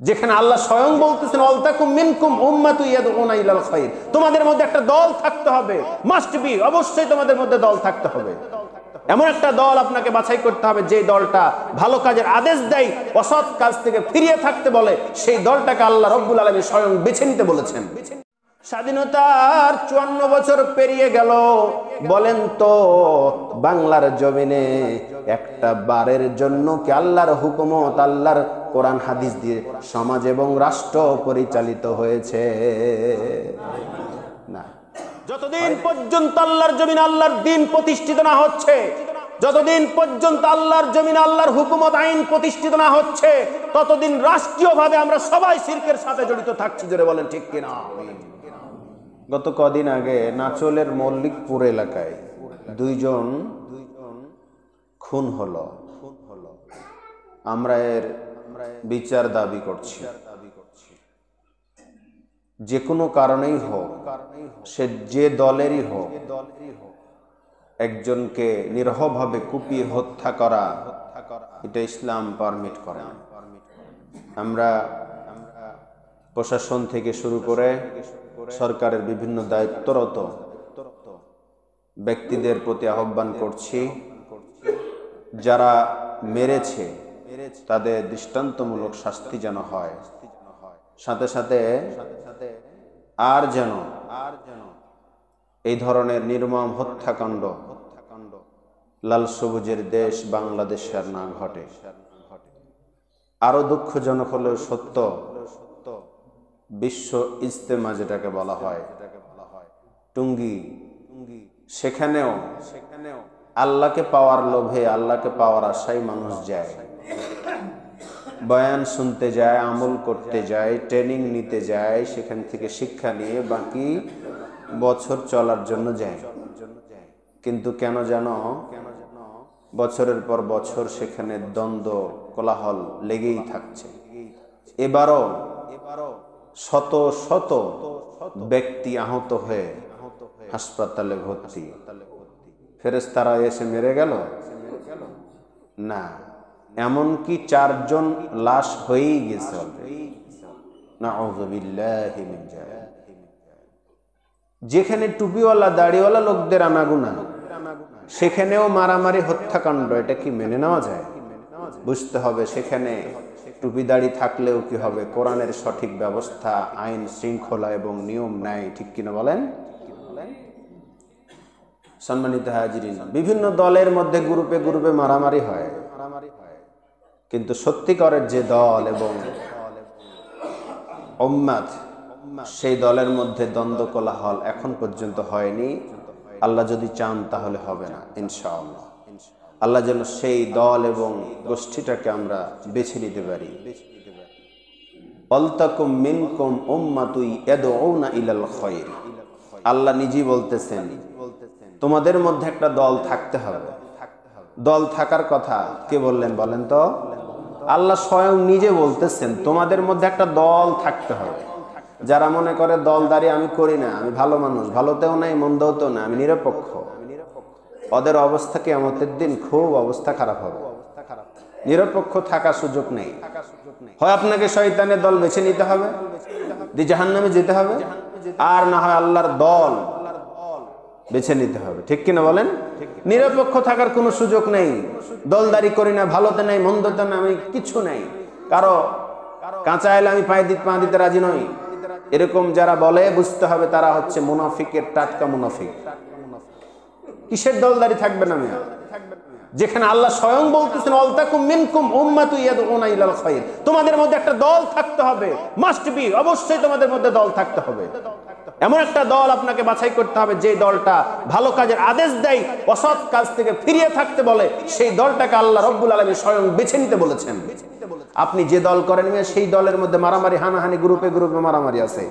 যেখানে আল্লাহ স্বয়ং বলতেছেন অলতাকুম মিনকুম উম্মাতুন ইয়াদউনা ইলাল খায়র, তোমাদের মধ্যে একটা দল থাকতে হবে, মাস্ট বি, অবশ্যই তোমাদের মধ্যে দল থাকতে হবে। এমন একটা দল আপনাকে বাছাই করতে হবে যে দলটা ভালো কাজের আদেশ দেয়, অসৎ কাজ থেকে ফিরিয়ে থাকতে বলে, সেই দলটাকে আল্লাহ রাব্বুল আলামিন স্বয়ং বেছে নিতে বলেছেন। স্বাধীনতার 54 বছর পেরিয়ে গেল, বলেন তো বাংলার জমিনে একটা বারের জন্য কি আল্লাহর হুকুমত, আল্লাহর কোরআন হাদিস দিয়ে সমাজ এবং রাষ্ট্র পরিচালিত হয়েছে? না। যতদিন পর্যন্ত আল্লাহর জমিনে আল্লাহর দ্বীন প্রতিষ্ঠিত না হচ্ছে, যতদিন পর্যন্ত আল্লাহর জমিনে আল্লাহর হুকুমত আইন প্রতিষ্ঠিত না হচ্ছে, ততদিন রাষ্ট্রীয়ভাবে আমরা সবাই শিরকের সাথে জড়িত থাকছি। জোরে বলেন ঠিক কিনা? গত কদিন আগে নাচলের মল্লিকপুর এলাকায় দুইজন খুন হলো। আমরা এর বিচার দাবি করছি। যে কোনো কারণেই হোক, সে যে দলেরই হোক, একজনকে নিরহভাবে কুপিয়ে হত্যা করা, এটা ইসলাম পারমিট করে না। আমরা প্রশাসন থেকে শুরু করে সরকারের বিভিন্ন দায়িত্বরত ব্যক্তিদের প্রতি আহ্বান করছি, যারা মেরেছে তাদের দৃষ্টান্তমূলক শাস্তি যেন হয়, সাথে সাথে আর যেন এই ধরনের নির্মম হত্যাকাণ্ড লাল সবুজের দেশ বাংলাদেশের না ঘটে। আরো দুঃখজনক হলেও সত্য, বিশ্ব ইজতেমা যেটাকে বলা হয় টুঙ্গি, সেখানেও আল্লাহকে পাওয়ার লোভে, আল্লাহকে পাওয়ার আশায় মানুষ যায়, বয়ান শুনতে যায়, আমল করতে যায়, ট্রেনিং নিতে যায়, সেখান থেকে শিক্ষা নিয়ে বাকি বছর চলার জন্য যায়। কিন্তু কেন জানো, বছরের পর বছর সেখানে দ্বন্দ্ব কোলাহল লেগেই থাকছে। এবারও শত শত ব্যক্তি আহত হয়ে হাসপাতালে ভর্তি। ফেরেশতারা এসে মেরে গেল না, এমনকি 4 জন লাশ হয়েই গেছে। নাউযুবিল্লাহি মিন যালিক। যেখানে টুপিওয়ালা দাড়িওয়ালা লোকদের আনাগুনা, সেখানেও মারামারি হত্যাকাণ্ড, এটা কি মেনে নেওয়া যায়? বুঝতে হবে সেখানে টুপি দাড়ি থাকলেও কি হবে, কোরআনের সঠিক ব্যবস্থা, আইন শৃঙ্খলা এবং নিয়ম নাই। ঠিক কিনা বলেন? সম্মানিত হাজিরিন, বিভিন্ন দলের মধ্যে গ্রুপে গ্রুপে মারামারি হয়, কিন্তু সত্যিকারের যে দল এবং উম্মাত, সেই দলের মধ্যে দ্বন্দ্ব কোলাহল এখন পর্যন্ত হয়নি। আল্লাহ যদি চান তাহলে হবে না ইনশাআল্লাহ। আল্লাহ যেন সেই দল এবং গোষ্ঠীটাকে আমরা বেছে নিতে পারি। ওয়ালতাকুম মিনকুম উম্মাতুন ইয়াদউনা ইলাল খায়র, আল্লাহ নিজেই বলতেছেন তোমাদের মধ্যে একটা দল থাকতে হবে। দল থাকার কথা কে বললেন বলেন তো? আল্লাহ স্বয়ং নিজে বলতেছেন তোমাদের মধ্যে একটা দল থাকতে হবে। যারা মনে করে দলদারি আমি করি না, আমি ভালো মানুষ, ভালোতেও নাই মন্দতেও না, আমি নিরপেক্ষ, ওদের অবস্থা কিয়ামতের দিন খুব অবস্থা খারাপ হবে। নিরপেক্ষ থাকার সুযোগ নেই। হয় আপনাকে শয়তানের দল বেছে নিতে হবে, জাহান্নামে যেতে হবে, আর না হয় আল্লাহর দল বেছে নিতে হবে। ঠিক কিনা বলেন? নিরপেক্ষ থাকার কোনো সুযোগ নেই। দলদারি করি না, ভালোতে নাই মন্দতে না, আমি কিছু নেই, কারো কাঁচা এলে আমি পা দিতে রাজি নই, এরকম যারা বলে বুঝতে হবে তারা হচ্ছে মুনাফিকের টাটকা মুনাফিক। কিসের দলদারি থাকবে না মিয়া? যেখানে আল্লাহ স্বয়ং বলতেছেন অলতাকুম মিনকুম উম্মাতুন ইয়াদউনা ইলাল খায়র, তোমাদের মধ্যে একটা দল থাকতে হবে, মাস্ট বি, অবশ্যই তোমাদের মধ্যে দল থাকতে হবে। এমন একটা দল আপনাকে বাছাই করতে হবে যে দলটা ভালো কাজের আদেশ দেয়, অসৎ কাজ থেকে ফিরিয়ে থাকতে বলে, সেই দলটাকে আল্লাহ রাব্বুল আলামিন স্বয়ং বেছে নিতে বলেছেন। আপনি যে দল করেন সেই দলের মধ্যে মারামারি হানাহানি, গ্রুপে গ্রুপে মারামারি আছে,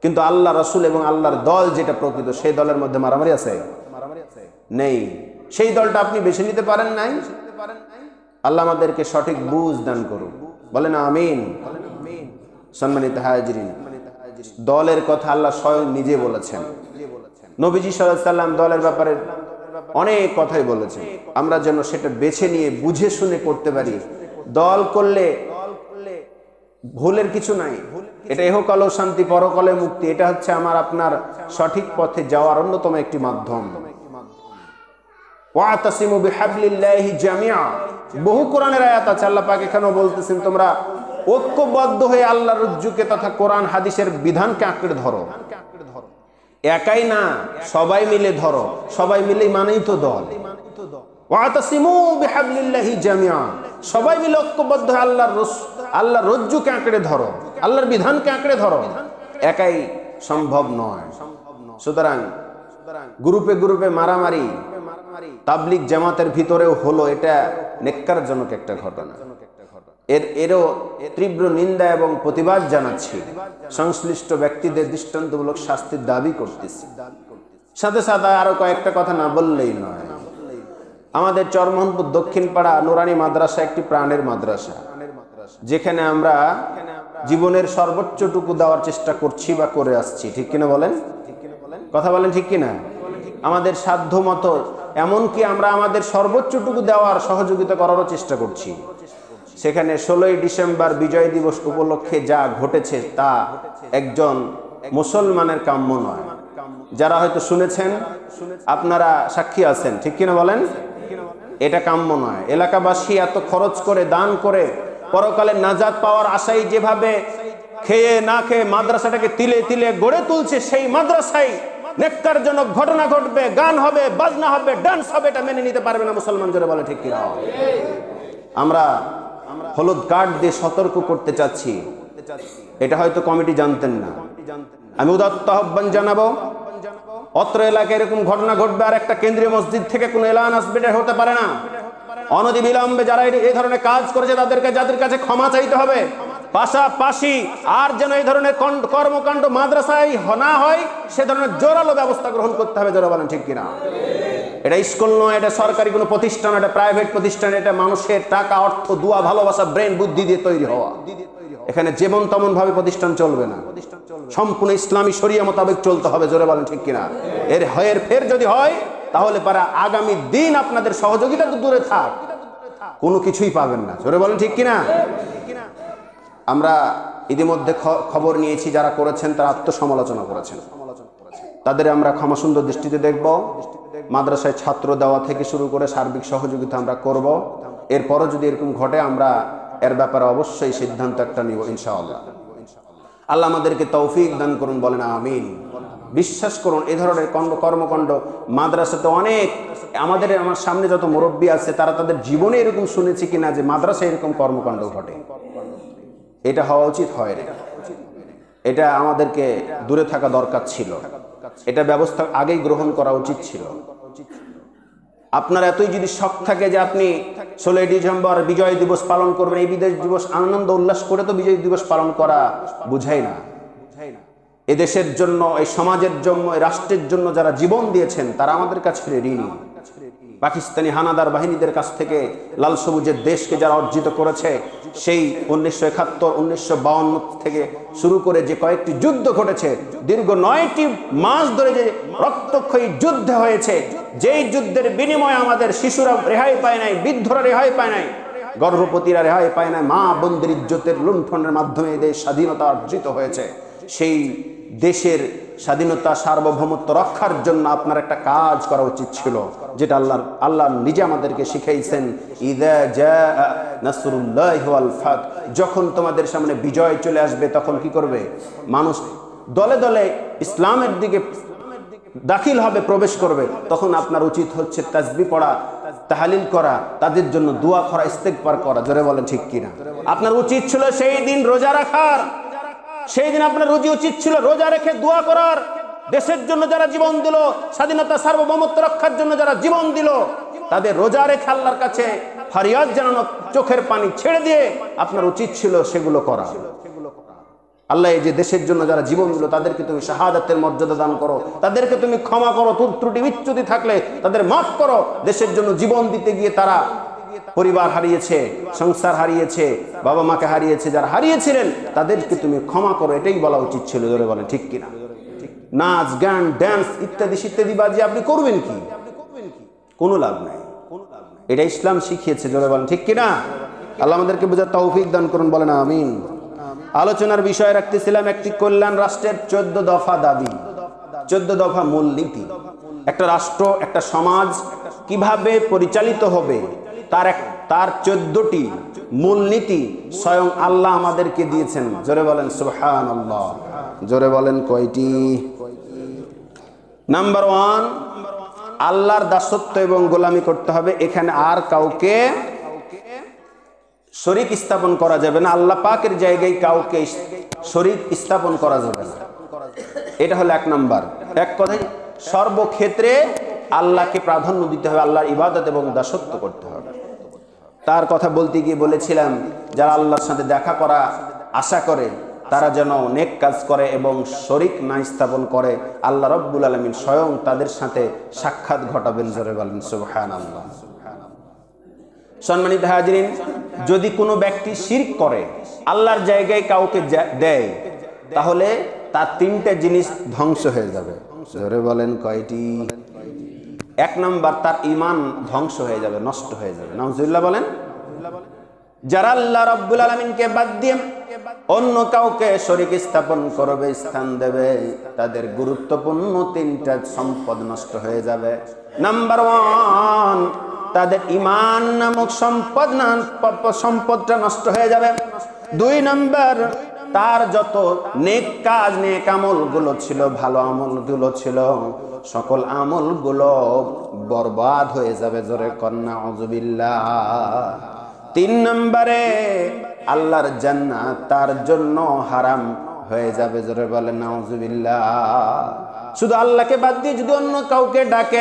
কিন্তু আল্লাহ রাসূল এবং আল্লাহর দল যেটা প্রকৃত, সেই দলের মধ্যে মারামারি আছে নেই। সেই দলটা আপনি বেছে নিতে পারেন নাই। আল্লাহ আমাদেরকে সঠিক বুঝ দান করুন, বলেন আমিন। সম্মানিত হাজিরিন, দলের কথা আল্লাহ স্বয়ং নিজে বলেছেন। নবীজি সাল্লাল্লাহু আলাইহি ওয়াসাল্লাম দলের ব্যাপারে অনেক কথাই বলেছেন, আমরা যেন সেটা বেছে নিয়ে বুঝে শুনে করতে পারি। দল করলে ভুলের কিছু নাই, এটা ইহকালেও শান্তি পরকালে মুক্তি। এটা হচ্ছে আমার আপনার সঠিক পথে যাওয়ার অন্যতম একটি মাধ্যম। ওয়াতাসিমু বিহাবলিল্লাহি জামিআ, বহু কোরআনের আয়াত আছে, আল্লাহ পাক এখানেও বলতেছেন তোমরা ঐক্যবদ্ধ হয়ে আল্লাহর রজ্জুকে তথা কোরআন হাদিসের বিধানকে আঁকড়ে ধরো। একাই না, সবাই মিলে ধরো, সবাই মিলে মানেই তো দল। ওয়াতাসিমু বিহাবলিল্লাহি জামিআ, সবাই মিলে ঐক্যবদ্ধ হয়ে আল্লাহর রজ্জুকে আঁকড়ে ধরো, আল্লাহর বিধানকে আঁকড়ে ধরো, একাই সম্ভব নয়। সুতরাং গ্রুপে গ্রুপে মারামারি তাবলিগ জামাতের ভিতরেও হলো, এটা নেক্কারজনক একটা ঘটনা। এরও তীব্র নিন্দা এবং প্রতিবাদ জানাচ্ছি, সংশ্লিষ্ট ব্যক্তিদের দৃষ্টান্তমূলক শাস্তির দাবি করতেছি। সাথে সাথে আরো কয়েকটা কথা না বললেই নয়। আমাদের চরমোহনপুর দক্ষিণ পাড়া নুরানি মাদ্রাসা একটি প্রাণের মাদ্রাসা, যেখানে আমরা জীবনের সর্বোচ্চটুকু দেওয়ার চেষ্টা করছি বা করে আসছি। ঠিক কিনা বলেন? কথা বলেন ঠিক কিনা? আমাদের সাধ্য মতো, এমনকি আমরা আমাদের সর্বোচ্চটুকু দেওয়ার সহযোগিতা করারও চেষ্টা করছি। সেখানে 16ই ডিসেম্বর বিজয় দিবস উপলক্ষে যা ঘটেছে তা একজন মুসলমানের কাম্য নয়। যারা হয়তো শুনেছেন, আপনারা সাক্ষী আছেন, ঠিক কিনা বলেন? এটা কাম্য নয়। এলাকাবাসী এত খরচ করে, দান করে, পরকালে নাজাত পাওয়ার আশায় যেভাবে খেয়ে না খেয়ে মাদ্রাসাটাকে তিলে তিলে গড়ে তুলছে, সেই মাদ্রাসায় নেক্কারজনক ঘটনা ঘটবে, গান হবে, বাজনা হবে, ডান্স হবে, এটা মেনে নিতে পারবে না মুসলমান। জোরে বলে ঠিক কিনা? আমরা হলুদ কার্ড দিয়ে সতর্ক করতে চাচ্ছি, এটা হয়তো কমিটি জানতেন না। আমি উদাত্ত আহ্বান জানাবো, অত্র এলাকায় এরকম ঘটনা ঘটবে আর একটা কেন্দ্রীয় মসজিদ থেকে কোনো এলান আসবে, এটা হতে পারে না। অনতি বিলম্বে যারা এই ধরনের কাজ করেছে তাদেরকে যাদের কাছে ক্ষমা চাইতে হবে। পাশাপাশি আর যেন এই ধরনের কর্মকাণ্ড মাদ্রাসায় না হয়, সে ধরনের জোরালো ব্যবস্থা গ্রহণ করতে হবে। যারা বলেন ঠিক কিনা? এটা স্কুল নয়, এটা সরকারি কোনো প্রতিষ্ঠান, এটা প্রাইভেট প্রতিষ্ঠান, এটা মানুষের টাকা, অর্থ, দুয়া, ভালোবাসা, ব্রেন, বুদ্ধি দিয়ে তৈরি হওয়া। এখানে যেমন তেমন ভাবে প্রতিষ্ঠান চলবে না, সম্পূর্ণ ইসলামী শরিয়া মোতাবেক চলতে হবে। জোরে বলেন ঠিক কিনা? এর হের ফের যদি হয়, তাহলে পারা আগামী দিন আপনাদের সহযোগিতা তো দূরে থাক, কোনো কিছুই পাবেন না। জোরে বলেন ঠিক কিনা? আমরা ইতিমধ্যে খবর নিয়েছি, যারা করেছেন তারা আত্মসমালোচনা করেছেন, তাদের আমরা ক্ষমাসুন্দর দৃষ্টিতে দেখব। মাদ্রাসায় ছাত্র দেওয়া থেকে শুরু করে সার্বিক সহযোগিতা আমরা করব। এরপরও যদি এরকম ঘটে, আমরা এর ব্যাপারে অবশ্যই সিদ্ধান্ত একটা নিব ইনশাআল্লাহ। আল্লাহ আমাদেরকে তৌফিক দান করুন, বলেন আমিন। বিশ্বাস করুন, এই ধরনের কর্মকাণ্ড মাদ্রাসাতে অনেক, আমার সামনে যত মুরব্বী আছে তারা তাদের জীবনে এরকম শুনেছি কিনা যে মাদ্রাসায় এরকম কর্মকাণ্ড ঘটে। এটা হওয়া উচিত হয় না, এটা আমাদেরকে দূরে থাকা দরকার ছিল, এটা ব্যবস্থা আগেই গ্রহণ করা উচিত ছিল। আপনার এতই যদি শখ থাকে যে আপনি 16ই ডিসেম্বর বিজয় দিবস পালন করবেন, এই বিজয় দিবস আনন্দ উল্লাস করে তো বিজয় দিবস পালন করা বুঝায় না। এদেশের জন্য, এই সমাজের জন্য, এই রাষ্ট্রের জন্য যারা জীবন দিয়েছেন তারা আমাদের কাছে ঋণী। পাকিস্তানি হানাদার বাহিনীদের কাছ থেকে লাল সবুজের দেশকে যারা অর্জিত করেছে, সেই 1971, 1952 থেকে শুরু করে যে কয়েকটি যুদ্ধ ঘটেছে, দীর্ঘ 9টি মাস ধরে যে রক্তক্ষয়ী যুদ্ধ হয়েছে, যেই যুদ্ধের বিনিময়ে আমাদের শিশুরা রেহাই পায় নাই, বৃদ্ধরা রেহাই পায় নাই, গর্ভবতীরা রেহাই পায় নাই, মা বোনদের ইজ্জতের লুণ্ঠনের মাধ্যমে এই দেশ স্বাধীনতা অর্জিত হয়েছে। সেই দেশের স্বাধীনতা, সার্বভৌমত্ব রক্ষার জন্য আপনার একটা কাজ করা উচিত ছিল, যেটা আল্লাহ নিজে আমাদেরকে শিখাইছেন। ইযা জাআ নাসরুল্লাহি ওয়াল ফাত, যখন তোমাদের সামনে বিজয় চলে আসবে, তখন কি করবে? মানুষ দলে দলে ইসলামের দিকে দাখিল হবে, প্রবেশ করবে। তখন আপনার উচিত হচ্ছে তাসবিহ পড়া, তাহলিল করা, তাদের জন্য দোয়া করা, ইস্তেগফার করা। জোরে বলেন ঠিক কিনা? আপনার উচিত ছিল সেই দিন রোজা রাখার, সেই দিন আপনার উচিত ছিল রোজা রেখে দোয়া করার। দেশের জন্য যারা জীবন দিল, স্বাধীনতা সার্বভৌমত্ব রক্ষার জন্য যারা জীবন দিল, তাদের রোজা রেখে আল্লাহর কাছে ফরিয়াদ জানানো, চোখের পানি ছেড়ে দিয়ে আপনার উচিত ছিল সেগুলো করা। আল্লাহ এই যে দেশের জন্য যারা জীবন দিল, তাদেরকে তুমি শাহাদাতের মর্যাদা দান করো, তাদেরকে তুমি ক্ষমা করো, ত্রুটি বিচ্যুতি থাকলে তাদের মাফ করো। দেশের জন্য জীবন দিতে গিয়ে তারা পরিবার হারিয়েছে, সংসার হারিয়েছে, বাবা মাকে হারিয়েছে, যারা হারিয়েছিলেন তাদেরকে তুমি ক্ষমা করো, এটাই বলা উচিত ছিল। জোরে বলেন ঠিক কিনা? নাচ, গান, ড্যান্স ইত্যাদি ইত্যাদি বাজি আপনি করবেন কি? কোনো লাভ নাই। এটা ইসলাম শিখিয়েছে। জোরে বলেন ঠিক কিনা? আল্লাহ আমাদেরকে বোঝার তৌফিক দান করুন, বলেন আমিন। আলোচনার বিষয় রাখতেছিলাম একটি কল্যাণ রাষ্ট্রের 14 দফা দাবি, 14 দফা মূলনীতি। একটা রাষ্ট্র, একটা সমাজ কিভাবে পরিচালিত হবে তার 14টি মূলনীতি স্বয়ং আল্লাহ আমাদেরকে দিয়েছেন। জোরে বলেন সুবহানাল্লাহ। জোরে বলেন কয়টি? নাম্বার 1, আল্লাহর দাসত্ব এবং গোলামি করতে হবে। এখানে আর কাউকে শরীক স্থাপন করা যাবে না। আল্লাহ পাকের জায়গায় কাউকে শরীক স্থাপন করা যাবে না। এটা হলো 1 নাম্বার। এক কথায় সর্বক্ষেত্রে আল্লাহকে প্রাধান্য দিতে হবে, আল্লাহর ইবাদত এবং দাসত্ব করতে হবে। তার কথা বলতে গিয়ে বলেছিলাম, যারা আল্লাহর সাথে দেখা করা আশা করে তারা যেন নেক কাজ করে এবং শরীক না স্থাপন করে। আল্লাহ রাব্বুল আলামিন স্বয়ং তাদের সাথে সাক্ষাৎ ঘটাবেন। জোরে বলেন সুবহানাল্লাহ। সম্মানিত হাজিরিন, যদি কোনো ব্যক্তি শিরক করে, আল্লাহর জায়গায় কাউকে দেয়, তাহলে তার 3টে জিনিস ধ্বংস হয়ে যাবে। জোরে বলেন কয়টি? 1 নাম্বার, তার ঈমান ধ্বংস হয়ে যাবে, নষ্ট হয়ে যাবে। নাউজুবিল্লাহ বলেন। যারা আল্লাহ রাব্বুল আলামিনকে বাদ দিয়ে অন্য কাউকে শরীক স্থাপন করবে, স্থান দেবে, তাদের গুরুত্বপূর্ণ 3টা সম্পদ নষ্ট হয়ে যাবে। নাম্বার 1, তাদের ঈমান নামক সম্পদটা নষ্ট হয়ে যাবে। 2 নাম্বার, তার যত নেক কাজ, নেক আমলগুলো ছিল, ভালো আমলগুলো ছিল, সকল আমলগুলো বরবাদ হয়ে যাবে। জোরে কন্না নাউজুবিল্লাহ। 3 নম্বরে, আল্লাহর জান্নাত তার জন্য হারাম হয়ে যাবে। জোরে বলেন নাউজুবিল্লাহ। শুধু আল্লাহকে বাদ দিয়ে যদি অন্য কাউকে ডাকে,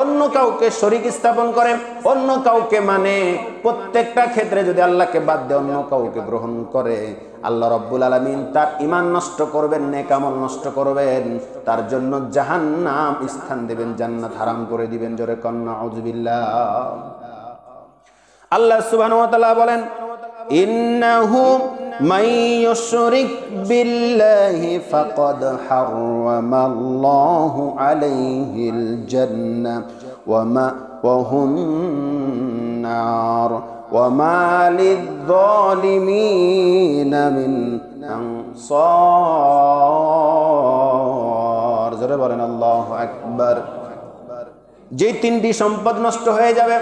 অন্য কাউকে শরীক স্থাপন করে, অন্য কাউকে মানে, প্রত্যেকটা ক্ষেত্রে যদি আল্লাহকে বাদ দিয়ে অন্য কাউকে গ্রহণ করে, আল্লাহ রাব্বুল আলামিন তার ঈমান নষ্ট করবেন, নেক আমল নষ্ট করবেন, তার জন্য জাহান্নাম স্থান দিবেন, জান্নাত হারাম করে দিবেন। জোরে কন্না নাউজুবিল্লাহ। আল্লাহ সুবহানাহু ওয়া তাআলা বলেন, ইন্নাহু মান ইউশরিক বিল্লাহি ফাকাদ হারামাল্লাহু আলাইহিল জান্নাহ ওয়া মাওয়াহুন নার ওয়া মা লিয-যালিমিনা মিন আনসার। জোরে বলেন আল্লাহু আকবার। যে 3টি সম্পদ নষ্ট হয়ে যাবে,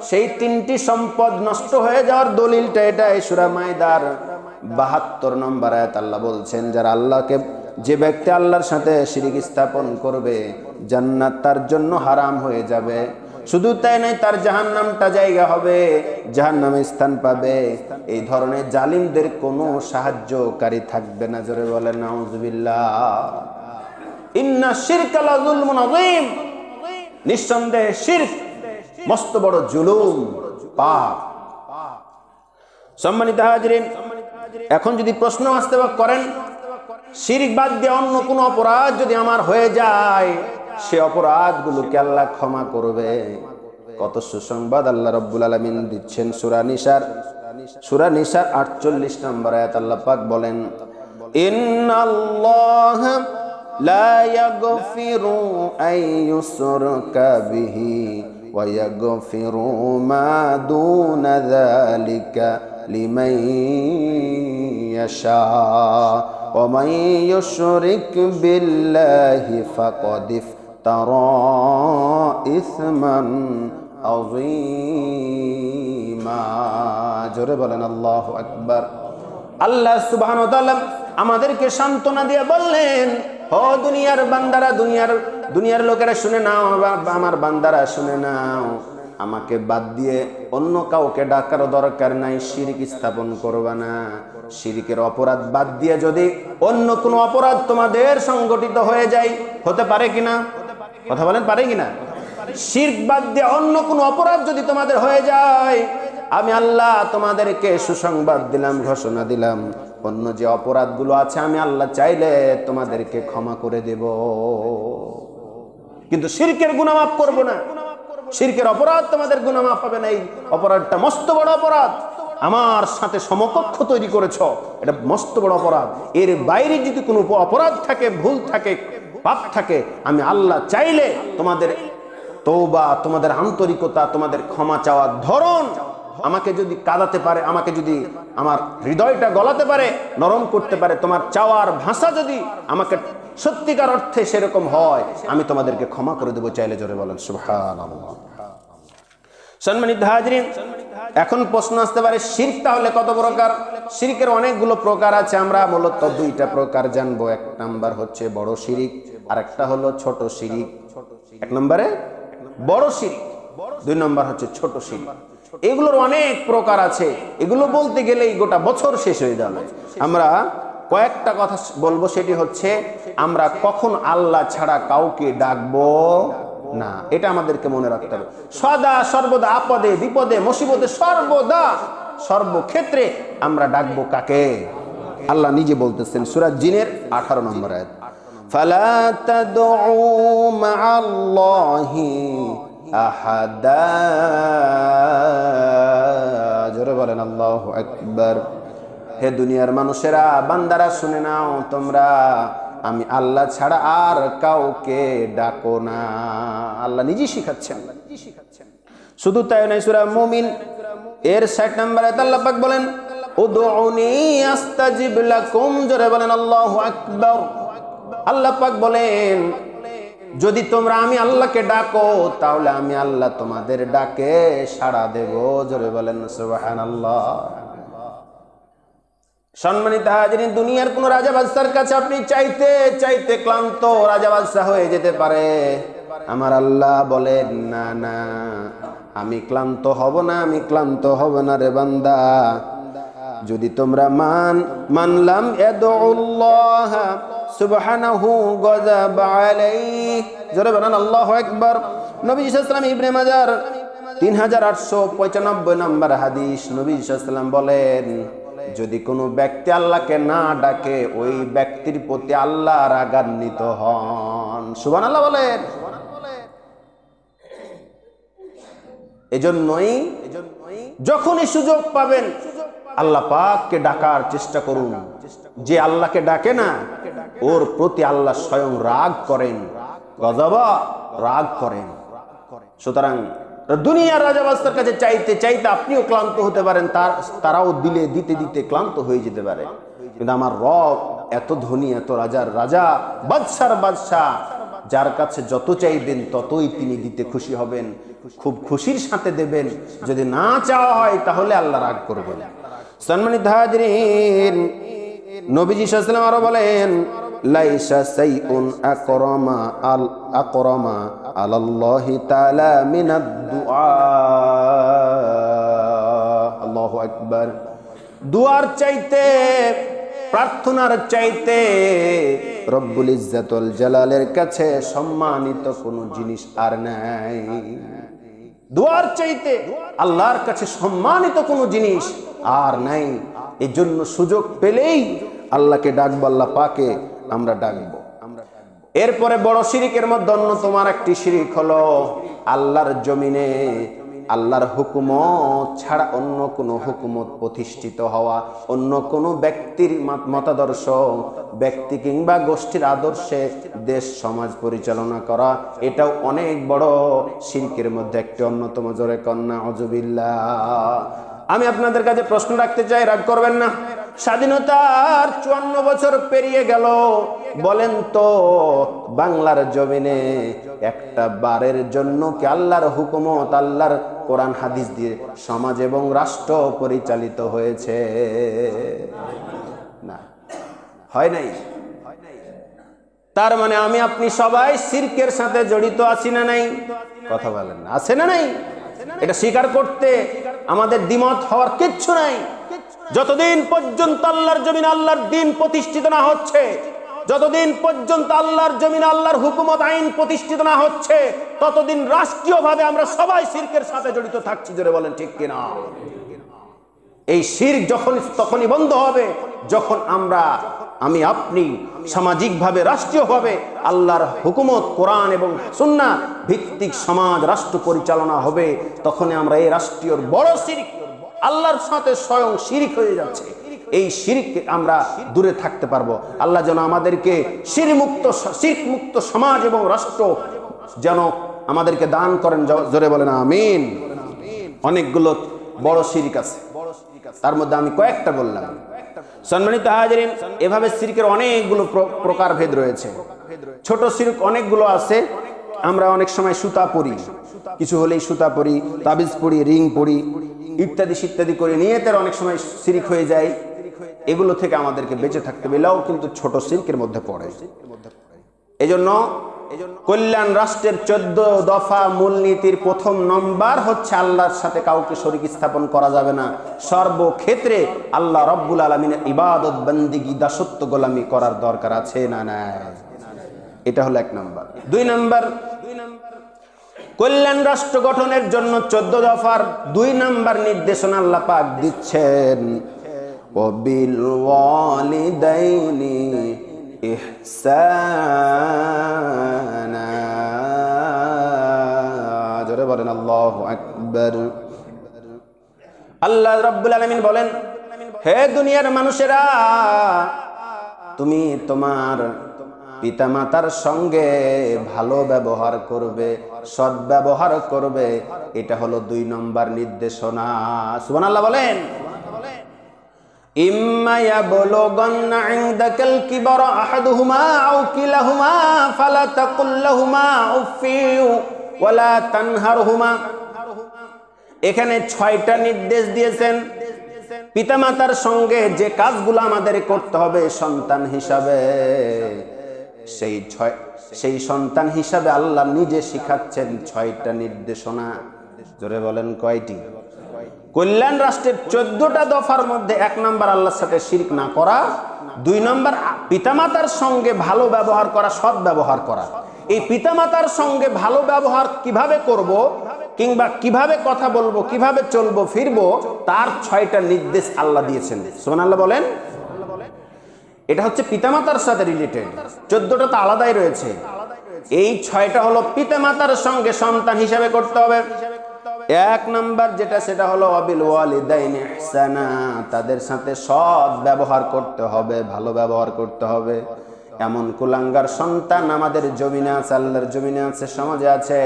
সেই 3টি সম্পদ নষ্ট হয়ে যাওয়ার দলিলটা এটাই। সূরা মাইদার 72 নম্বর আয়াত আল্লাহ বলছেন, যে ব্যক্তি আল্লাহর সাথে শিরক স্থাপন করবে, জান্নাত তার জন্য হারাম হয়ে যাবে। শুধু তাই নয়, তার জাহান্নামটা জায়গা হবে, জাহান্নামে স্থান পাবে। এই ধরনের জালিমদের কোনো সাহায্যকারী থাকবে না। জোরে বলেন নাউজুবিল্লাহ। ইন্না শিরকা লাযুলমুন আযীম। নিঃসন্দেহে শিরক মস্ত বড় জুলুম, পাপ। সম্মানিত হাজিরিন, এখন যদি প্রশ্ন আসতে করেন, শিরক বাদ দিয়ে অন্য কোনো অপরাধ যদি আমার হয়ে যায়, সে অপরাধগুলোকে আল্লাহ ক্ষমা করবে। কত সুসংবাদ আল্লাহ রাব্বুল আলামিন দিচ্ছেন। সূরা নিসার 48 নম্বর আয়াত আল্লাহ পাক বলেন, ইন্নাল্লাহা লা ইয়াগফিরু আন ইউশরাকা বিহি ওয়া ইয়াগফিরু মা দুনা যালিকা লিমান ইয়াশা ওয়া মান ইউশরিক বিল্লাহি ফাকাদ ইফতারা ইসমান আযীমা। জোরে বলেন আল্লাহু আকবার। আল্লাহ সুবহানাহু ওয়া তাআলা আমাদেরকে সান্ত্বনা দিয়ে বললেন, ও দুনিয়ার বান্দারা, দুনিয়ার লোকেরা শুনে নাও, আমার বান্দারা শুনে নাও, আমাকে বাদ দিয়ে অন্য কাউকে ডাকার দরকার নাই, শিরক স্থাপন করবা না। শিরকের অপরাধ বাদ দিয়ে যদি অন্য কোনো অপরাধ তোমাদের সংগঠিত হয়ে যায়, হতে পারে কিনা? কথা বলেন, পারে কিনা? শিরক বাদ দিয়ে অন্য কোনো অপরাধ যদি তোমাদের হয়ে যায়, আমি আল্লাহ তোমাদেরকে সুসংবাদ দিলাম, ঘোষণা দিলাম, অন্য যে অপরাধগুলো আছে আমি আল্লাহ চাইলে তোমাদেরকে ক্ষমা করে দেব। কিন্তু শিরকের গুনাহ মাফ করব না। শিরকের অপরাধ তোমাদের গুনাহ মাফ হবে না। এই অপরাধটা মস্ত বড় অপরাধ। আমার সাথে সমকক্ষ তৈরি করেছো, এটা মস্ত বড় অপরাধ। এর বাইরে যদি কোনো অপরাধ থাকে, ভুল থাকে, পাপ থাকে, আমি আল্লাহ চাইলে তোমাদের তওবা, তোমাদের আন্তরিকতা, তোমাদের ক্ষমা চাওয়ার ধরন আমাকে যদি কাঁদাতে পারে, আমাকে যদি আমার হৃদয়টা গলাতে পারে, নরম করতে পারে, তোমার চাওয়ার ভাষা যদি আমাকে সত্যিকার অর্থে সেরকম হয়, আমি তোমাদেরকে ক্ষমা করে দেবো। চাইলে জোরে বলেন সুবহানাল্লাহ। সম্মানিত হাজরিন, এখন প্রশ্ন আসতে পারে শিরক তাহলে কত প্রকার? শিরকের অনেকগুলো প্রকার আছে। আমরা মূলত দুইটা প্রকার জানবো। এক নাম্বার হচ্ছে বড় শিরক, আর একটা হলো ছোট শিরক। এক নম্বরে বড় শিরক, দুই নম্বর হচ্ছে ছোট শিরক। এগুলোর অনেক প্রকার আছে, এগুলো বলতে গেলেই গোটা বছর শেষ হয়ে যাবে। আমরা কয়েকটা কথা বলবো, সেটি হচ্ছে আমরা কখন আল্লাহ ছাড়া কাউকে ডাকবো না, এটা আমাদেরকে মনে রাখতে হবে। সদা সর্বদা আপদে বিপদে মুসিবতে সর্বদা সর্বক্ষেত্রে আমরা ডাকবো কাকে? আল্লাহ নিজে বলতেছেন সূরা জিনের 18 নম্বর আয়াত, ফালা তাদউ মাআল্লাহি আহাদা। জোরে বলেন আল্লাহু আকবার। হে দুনিয়ার মানুষেরা, বান্দারা শুনে নাও, তোমরা আমি আল্লাহ ছাড়া আর কাউকে ডাকো না। আল্লাহ নিজেই শিখাচ্ছেন। শুধু তাই নয়, সূরা মুমিন এর 60 নম্বর আয়াতে আল্লাহ পাক বলেন, উদউনি আস্তাজিব লাকুম। জোরে বলেন আল্লাহু আকবার। আল্লাহ পাক বলেন, যদি তোমরা আমি আল্লাহকে ডাকো, তাহলে আমি আল্লাহ তোমাদের ডাকে সাড়া দেব। জোরে বলেন সুবহানাল্লাহ। সম্মানিত হাজিরিন, দুনিয়ার কোন রাজা বাদশার কাছে আপনি চাইতে চাইতে ক্লান্ত রাজা বাদশা হয়ে যেতে পারে। আমার আল্লাহ বলেন, না না, আমি ক্লান্ত হব না, আমি ক্লান্ত হব না রে বান্দা। যদি তোমরা মানলাম ইয়াদউল্লাহ সুবহানাহু গাযাবা আলাইহি। জোরে বলেন আল্লাহু আকবার। নবী সাল্লাল্লাহু আলাইহি ওয়াসাল্লাম, ইবনে মাজার 3895 নম্বর হাদিস, নবী সাল্লাল্লাহু আলাইহি ওয়াসাল্লাম বলেন, যদি কোনো ব্যক্তি আল্লাহকে না ডাকে, ওই ব্যক্তির প্রতি আল্লাহ রাগান্বিত হন। সুবহানাল্লাহ বলেন। এজন্যই যখনই সুযোগ পাবেন আল্লাহ পাককে ডাকার চেষ্টা করুন। যে আল্লাহকে ডাকে না, ওর প্রতি আল্লাহ স্বয়ং রাগ করেন, গজবা রাগ করেন। সুতরাং দুনিয়ার রাজা বাদশার কাছে চাইতে চাইতে আপনিও ক্লান্ত হতে পারেন, তারাও দিতে দিতে ক্লান্ত হয়ে যেতে পারে। কিন্তু আমার রব এত ধনী, এত রাজার রাজা, বাদশার বাদশা, যার কাছে যত চাইবেন ততই তিনি দিতে খুশি হবেন, খুব খুশির সাথে দেবেন। যদি না চাওয়া হয় তাহলে আল্লাহ রাগ করবেন। সম্মানিত হাজিরিন, নবীজি সাল্লাল্লাহু আলাইহি ওয়াসাল্লাম আরো বলেন, লাইসা শাইউন আকরামা আলাল্লাহি তাআলা মিনাদ দুআ। আল্লাহু আকবার। দুয়ার চাইতে, প্রার্থনার চাইতে রব্বুল ইজ্জাত ওয়াল জালালের কাছে সম্মানিত কোনো জিনিস আর নাই। দুয়ার চাইতে আল্লাহর কাছে সম্মানিত কোনো জিনিস আর নাই। এই জন্য সুযোগ পেলেই আল্লাহকে ডাকবো, আল্লাহ পাকে আমরা ডাকবো। এরপরে বড় শিরকের মধ্যে অন্যতম একটি শিরক হলো আল্লাহর জমিনে আল্লাহর হুকুমত ছাড়া অন্য কোনো হুকুমত প্রতিষ্ঠিত হওয়া, অন্য কোনো ব্যক্তির মতাদর্শ, ব্যক্তি কিংবা গোষ্ঠীর আদর্শে দেশ সমাজ পরিচালনা করা, এটাও অনেক বড় শিরকের মধ্যে একটি অন্যতম। জোরে কন্যা আউযুবিল্লাহ। আমি আপনাদের কাছে প্রশ্ন রাখতে চাই, রাগ করবেন না। স্বাধীনতার 54 বছর পেরিয়ে গেল, বলেন তো বাংলার জমিনে একটা বারের জন্য কি আল্লাহর হুকুমত, আল্লাহর কোরআন হাদিস দিয়ে সমাজ এবং রাষ্ট্র পরিচালিত হয়েছে? না, হয় নাই। তার মানে আমি আপনি সবাই শিরকের সাথে জড়িত আছি না নাই? কথা বলেন না, আছে না নাই? এটা স্বীকার করতে আমাদের দ্বিমত হওয়ার কিচ্ছু নাই। যতদিন পর্যন্ত আল্লাহর জমিনে আল্লাহর দ্বীন প্রতিষ্ঠিত না হচ্ছে, যতদিন পর্যন্ত আল্লাহর জমিনে আল্লাহর হুকুমত আইন প্রতিষ্ঠিত না হচ্ছে, ততদিন রাষ্ট্রীয়ভাবে আমরা সবাই শিরকের সাথে জড়িত থাকছি। জোরে বলেন ঠিক কিনা? এই শিরক তখনই বন্ধ হবে যখন আমি আপনি সামাজিকভাবে, রাষ্ট্রীয়ভাবে আল্লাহর হুকুমত, কোরআন এবং সুন্নাহ ভিত্তিক সমাজ রাষ্ট্র পরিচালনা হবে। তখনই আমরা এই রাষ্ট্রীয় বড় শিরক, আল্লাহর সাথে স্বয়ং শিরক হয়ে যাচ্ছে, এই শিরক আমরা দূরে থাকতে পারবো। আল্লাহ যেন আমাদেরকে শিরক মুক্ত সমাজ এবং রাষ্ট্র যেন আমাদেরকে দান করেন। জোরে বলেন আমিন। অনেকগুলো বড় শিরক আছে, তার মধ্যে আমি কয়েকটা বললাম। সম্মানিত হাজিরিন, এভাবে শিরকের অনেকগুলো প্রকারভেদ রয়েছে। ছোট শিরক অনেকগুলো আছে। আমরা অনেক সময় সুতা পরি, কিছু হলেই সুতা পরি, তাবিজ পরি, রিং পরি, ইত্যাদি ইত্যাদি করে নিয়তের অনেক সময় শিরক হয়ে যায়। এগুলো থেকে আমাদেরকে বেঁচে থাকতে হবে, এটাও কিন্তু ছোট শিরকের মধ্যে পড়ে। এজন্য কল্যাণ রাষ্ট্রের 14 দফা মূলনীতির প্রথম নম্বর হচ্ছে আল্লাহর সাথে কাউকে শরীক স্থাপন করা যাবে না। সর্বক্ষেত্রে আল্লাহ রব্বুল আলামিনের ইবাদত, বন্দেগী, দাসত্ব, গোলামি করার দরকার আছে না নাই? এটা হলো 1 নম্বর। 2 নম্বর, কল্যাণ রাষ্ট্র গঠনের জন্য 14 দফার 2 নম্বর নির্দেশনা আল্লাহ পাক দিচ্ছেন, ওয়াবিল ওয়ালিদাইনি ইহসানা। জোরে বলেন আল্লাহু আকবার। আল্লাহ রাব্বুল আলামিন বলেন, হে দুনিয়ার মানুষেরা, তুমি তোমার পিতামাতার সঙ্গে ভালো ব্যবহার করবে, সৎ ব্যবহার করবে। এটা হলো 2 নম্বর নির্দেশনা। সুবহানাল্লাহ বলেন। ইম্মা ইয়াবলুগান্না ইনদাকাল কিবারা আহাদুহুমা আও কিলাহুমা ফালা তাকুল লাহুমা উফফি ওয়ালা তানহারহুমা। এখানে 6টা নির্দেশ দিয়েছেন। পিতামাতার সঙ্গে যে কাজগুলো আমাদের করতে হবে সন্তান হিসাবে, সেই সন্তান হিসাবে আল্লাহ নিজে শিখাচ্ছেন 6টা নির্দেশনা। জোরে বলেন কয়টি? কল্যাণ রাষ্ট্রের 14টা দফার মধ্যে 1 নম্বর আল্লাহর সাথে শিরক না করা, 2 নম্বর পিতামাতার সঙ্গে ভালো ব্যবহার করা, সৎ ব্যবহার করা। এই পিতামাতার সঙ্গে ভালো ব্যবহার কিভাবে করব, কিংবা কিভাবে কথা বলবো, কিভাবে চলবো ফিরবো, তার 6টা নির্দেশ আল্লাহ দিয়েছেন। সুবহানাল্লাহ বলেন। এটা হচ্ছে পিতামাতার সাথে রিলেটেড। 14টা তো আলাদাই রয়েছে। এই 6টা হলো পিতামাতার সঙ্গে সন্তান হিসাবে করতে হবে। 1 নম্বর যেটা, সেটা হলো ওয়াবিল ওয়ালিদাইনি ইহসানা। তাদের সাথে সৎ ব্যবহার করতে হবে, ভালো ব্যবহার করতে হবে। এমন কুলাঙ্গার সন্তান আমাদের জমিনে আছে, আল্লাহর জমিনে আছে, সমাজে আছে,